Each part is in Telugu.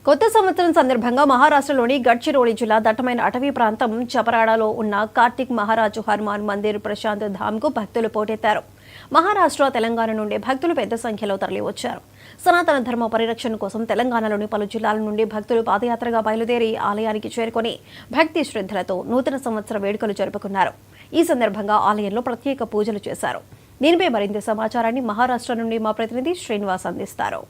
కొత్త సంవత్సరం సందర్భంగా మహారాష్ట్రలోని గడ్చిరోలి జిల్లా దట్టమైన అటవీ ప్రాంతం చపరాడలో ఉన్న కార్తిక్ మహారాజు హనుమాన్ మందిర్ ప్రశాంత్ ధామ్కు భక్తులు పోటెత్తారు. మహారాష్ట్ర, తెలంగాణ నుండి భక్తులు పెద్ద సంఖ్యలో తరలివచ్చారు. సనాతన ధర్మ పరిరక్షణ కోసం తెలంగాణలోని పలు జిల్లాల నుండి భక్తులు పాదయాత్రగా బయలుదేరి ఆలయానికి చేరుకొని భక్తి శ్రద్ధలతో నూతన సంవత్సర వేడుకలు జరుపుకున్నారు. ఈ సందర్భంగా ఆలయంలో ప్రత్యేక పూజలు చేశారు. దీనిపై మరింత సమాచారాన్ని మహారాష్ట్ర నుండి మా ప్రతినిధి శ్రీనివాస్ అందిస్తారు.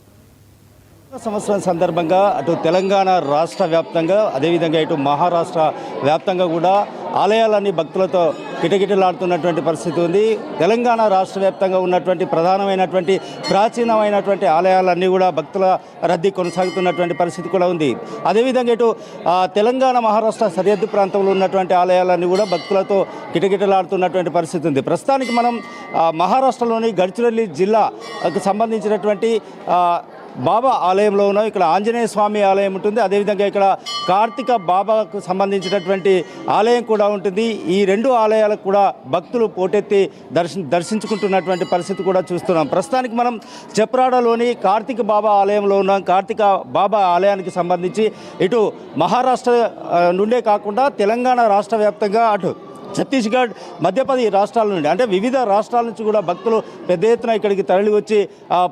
సంవత్సరం సందర్భంగా అటు తెలంగాణ రాష్ట్ర వ్యాప్తంగా అదేవిధంగా ఇటు మహారాష్ట్ర వ్యాప్తంగా కూడా ఆలయాలన్నీ భక్తులతో కిటకిటలాడుతున్నటువంటి పరిస్థితి ఉంది. తెలంగాణ రాష్ట్ర వ్యాప్తంగా ఉన్నటువంటి ప్రధానమైనటువంటి ప్రాచీనమైనటువంటి ఆలయాలన్నీ కూడా భక్తుల రద్దీ కొనసాగుతున్నటువంటి పరిస్థితి కూడా ఉంది. అదేవిధంగా ఇటు తెలంగాణ మహారాష్ట్ర సరిహద్దు ప్రాంతంలో ఉన్నటువంటి ఆలయాలన్నీ కూడా భక్తులతో కిటకిటలాడుతున్నటువంటి పరిస్థితి ఉంది. ప్రస్తుతానికి మనం మహారాష్ట్రలోని గడ్చిరోలి జిల్లాకు సంబంధించినటువంటి బాబా ఆలయంలో ఉన్నాం. ఇక్కడ ఆంజనేయ స్వామి ఆలయం ఉంటుంది, అదేవిధంగా ఇక్కడ కార్తిక బాబాకు సంబంధించినటువంటి ఆలయం కూడా ఉంటుంది. ఈ రెండు ఆలయాలకు కూడా భక్తులు పోటెత్తి దర్శించుకుంటున్నటువంటి పరిస్థితి కూడా చూస్తున్నాం. ప్రస్తుతానికి మనం చప్రాడలోని కార్తిక బాబా ఆలయంలో ఉన్నాం. కార్తిక బాబా ఆలయానికి సంబంధించి ఇటు మహారాష్ట్ర నుండే కాకుండా తెలంగాణ రాష్ట్ర వ్యాప్తంగా అటు ఛత్తీస్గఢ్, మధ్యప్రదేశ్ రాష్ట్రాల నుండి అంటే వివిధ రాష్ట్రాల నుంచి కూడా భక్తులు పెద్ద ఎత్తున ఇక్కడికి తరలి వచ్చి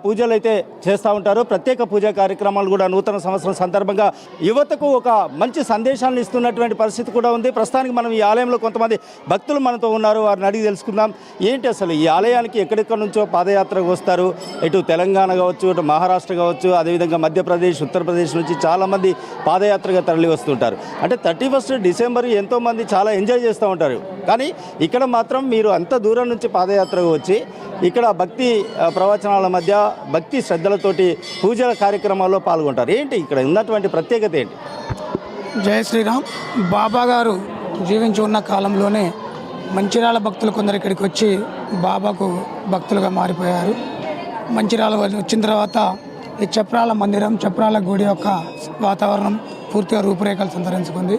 పూజలు అయితే చేస్తూ ఉంటారు. ప్రత్యేక పూజా కార్యక్రమాలు కూడా నూతన సంవత్సరం సందర్భంగా యువతకు ఒక మంచి సందేశాలను ఇస్తున్నటువంటి పరిస్థితి కూడా ఉంది. ప్రస్తుతానికి మనం ఈ ఆలయంలో కొంతమంది భక్తులు మనతో ఉన్నారు, వారిని అడిగి తెలుసుకుందాం. ఏంటి అసలు ఈ ఆలయానికి ఎక్కడెక్కడి నుంచో పాదయాత్రకు వస్తారు? ఇటు తెలంగాణ కావచ్చు, ఇటు మహారాష్ట్ర కావచ్చు, అదేవిధంగా మధ్యప్రదేశ్, ఉత్తరప్రదేశ్ నుంచి చాలామంది పాదయాత్రగా తరలి వస్తుంటారు. అంటే 31 డిసెంబర్ ఎంతోమంది చాలా ఎంజాయ్ చేస్తూ ఉంటారు. కానీ ఇక్కడ మాత్రం మీరు అంత దూరం నుంచి పాదయాత్రకు వచ్చి ఇక్కడ భక్తి ప్రవచనాల మధ్య భక్తి శ్రద్ధలతోటి పూజల కార్యక్రమాల్లో పాల్గొంటారు. ఏంటి ఇక్కడ ఉన్నటువంటి ప్రత్యేకత ఏంటి? జయ శ్రీరామ్. బాబా గారు జీవించి ఉన్న కాలంలోనే మంచిర్యాల భక్తులు కొందరు ఇక్కడికి వచ్చి బాబాకు భక్తులుగా మారిపోయారు. మంచిర్యాల వచ్చిన తర్వాత ఈ చప్రాల మందిరం, చప్రాల గుడి యొక్క వాతావరణం పూర్తిగా రూపురేఖలు సంతరించుకుంది.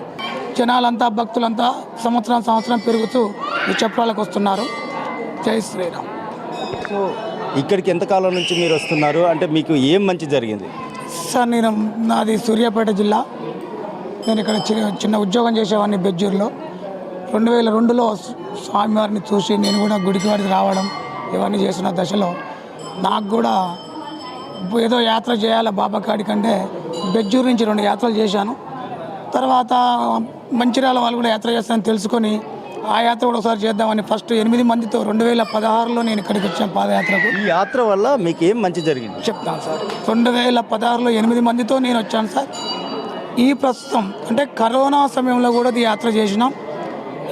జనాలంతా, భక్తులంతా సంవత్సరం పెరుగుతూ ఈ చప్రాలకు వస్తున్నారు. జై శ్రీరామ్. సో ఇక్కడికి ఎంతకాలం నుంచి మీరు వస్తున్నారు? అంటే మీకు ఏం మంచి జరిగింది? సార్, నాది సూర్యాపేట జిల్లా. నేను ఇక్కడ చిన్న ఉద్యోగం చేసేవాడిని బెజ్జూరులో. 2002లో స్వామివారిని చూసి నేను కూడా గుడికి వాడికి రావడం ఇవన్నీ చేసిన దశలో నాకు కూడా ఏదో యాత్ర చేయాలి బాబా కాడి కంటే బెజ్జూరు నుంచి 2 యాత్రలు చేశాను. తర్వాత మంచిర్యాల వాళ్ళు కూడా యాత్ర చేస్తానని తెలుసుకొని ఆ యాత్ర కూడా ఒకసారి చేద్దామని ఫస్ట్ 8 మందితో 2016లో నేను ఇక్కడికి వచ్చాను పాదయాత్రకు. ఈ యాత్ర వల్ల మీకు ఏం మంచి జరిగింది చెప్తాను సార్. 2016లో 8 మందితో నేను వచ్చాను సార్. ఈ ప్రస్తుతం అంటే కరోనా సమయంలో కూడా ఈ యాత్ర చేసినాం.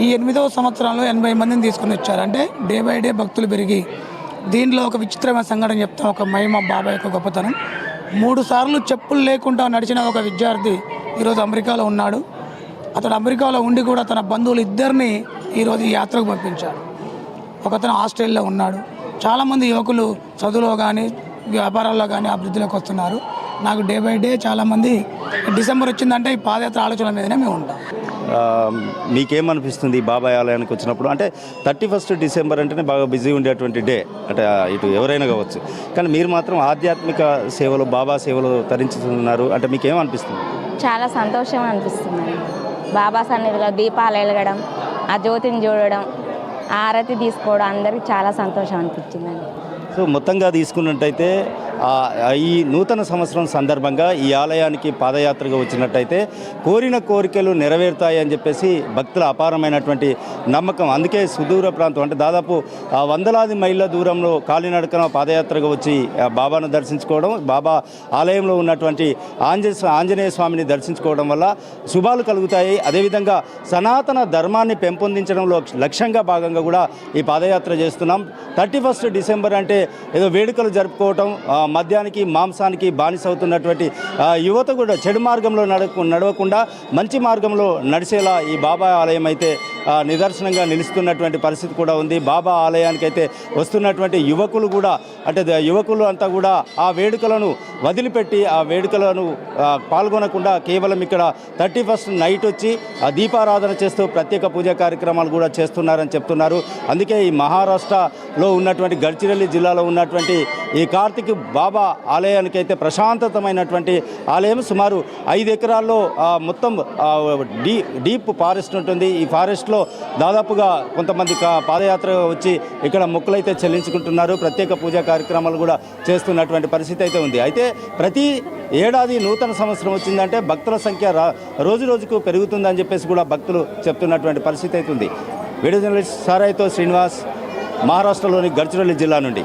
ఈ 8వ సంవత్సరంలో 80 మందిని తీసుకుని వచ్చారు. అంటే డే బై డే భక్తులు పెరిగి దీనిలో ఒక విచిత్రమైన సంఘటన చెప్తాం. ఒక మహిమ బాబా యొక్క గొప్పతనం. 3 సార్లు చెప్పులు లేకుండా నడిచిన ఒక విద్యార్థి ఈరోజు అమెరికాలో ఉన్నాడు. అతడు అమెరికాలో ఉండి కూడా తన బంధువులు 2ని ఈరోజు ఈ యాత్రకు పంపించాడు. ఒకతను ఆస్ట్రేలియాలో ఉన్నాడు. చాలామంది యువకులు చదువులో కానీ వ్యాపారాల్లో కానీ అభివృద్ధిలోకి వస్తున్నారు. నాకు డే బై డే చాలామంది డిసెంబర్ వచ్చిందంటే ఈ పాదయాత్ర ఆలోచన మీదనే మేము ఉంటాం. మీకేమనిపిస్తుంది బాబాయ్ ఆలయానికి వచ్చినప్పుడు? అంటే 31 డిసెంబర్ అంటేనే బాగా బిజీ ఉండేటువంటి డే, అంటే ఇటు ఎవరైనా కావచ్చు. కానీ మీరు మాత్రం ఆధ్యాత్మిక సేవలు, బాబా సేవలు తరించుతున్నారు. అంటే మీకేమనిపిస్తుంది? చాలా సంతోషం అనిపిస్తుంది. బాబా సన్నిధిలో దీపాలు వెలగడం, ఆ జ్యోతిని చూడడం, ఆరతి తీసుకోవడం అందరికీ చాలా సంతోషం అనిపించిందండి. సో మొత్తంగా తీసుకున్నట్టయితే ఈ నూతన సంవత్సరం సందర్భంగా ఈ ఆలయానికి పాదయాత్రగా వచ్చినట్టయితే కోరిన కోరికలు నెరవేరుతాయని చెప్పేసి భక్తుల అపారమైనటువంటి నమ్మకం. అందుకే సుదూర ప్రాంతం అంటే దాదాపు వందలాది మైళ్ళ దూరంలో కాలినడకన పాదయాత్రగా వచ్చి బాబాను దర్శించుకోవడం, బాబా ఆలయంలో ఉన్నటువంటి ఆంజనేయ స్వామిని దర్శించుకోవడం వల్ల శుభాలు కలుగుతాయి. అదేవిధంగా సనాతన ధర్మాన్ని పెంపొందించడంలో లక్ష్యంగా భాగంగా కూడా ఈ పాదయాత్ర చేస్తున్నాం. 31 డిసెంబర్ అంటే ఏదో వేడుకలు జరుపుకోవటం, మద్యానికి మాంసానికి బానిస అవుతున్నటువంటి యువత కూడా చెడు మార్గంలో నడవకుండా మంచి మార్గంలో నడిచేలా ఈ బాబా ఆలయం అయితే నిదర్శనంగా నిలుస్తున్నటువంటి పరిస్థితి కూడా ఉంది. బాబా ఆలయానికి అయితే వస్తున్నటువంటి యువకులు కూడా అంటే యువకులు అంతా కూడా ఆ వేడుకలను వదిలిపెట్టి ఆ వేడుకలను పాల్గొనకుండా కేవలం ఇక్కడ 31 నైట్ వచ్చి ఆ దీపారాధన చేస్తూ ప్రత్యేక పూజా కార్యక్రమాలు కూడా చేస్తున్నారని చెప్తున్నారు. అందుకే ఈ మహారాష్ట్రలో ఉన్నటువంటి గడ్చిరోలి జిల్లాలో ఉన్నటువంటి ఈ కార్తిక్ బాబా ఆలయానికి అయితే ప్రశాంతతమైనటువంటి ఆలయం. సుమారు 5 ఎకరాల్లో మొత్తం డీప్ ఫారెస్ట్ ఉంటుంది. ఈ ఫారెస్ట్లో దాదాపుగా కొంతమంది పాదయాత్ర వచ్చి ఇక్కడ మొక్కులైతే చెల్లించుకుంటున్నారు. ప్రత్యేక పూజా కార్యక్రమాలు కూడా చేస్తున్నటువంటి పరిస్థితి అయితే ఉంది. అయితే ప్రతి ఏడాది నూతన సంవత్సరం వచ్చిందంటే భక్తుల సంఖ్య రోజు రోజుకు పెరుగుతుందని చెప్పేసి కూడా భక్తులు చెప్తున్నటువంటి పరిస్థితి అయితే ఉంది. వీడియో జర్నలిస్ట్ సారాయితో శ్రీనివాస్, మహారాష్ట్రలోని గడ్చిరోలి జిల్లా నుండి.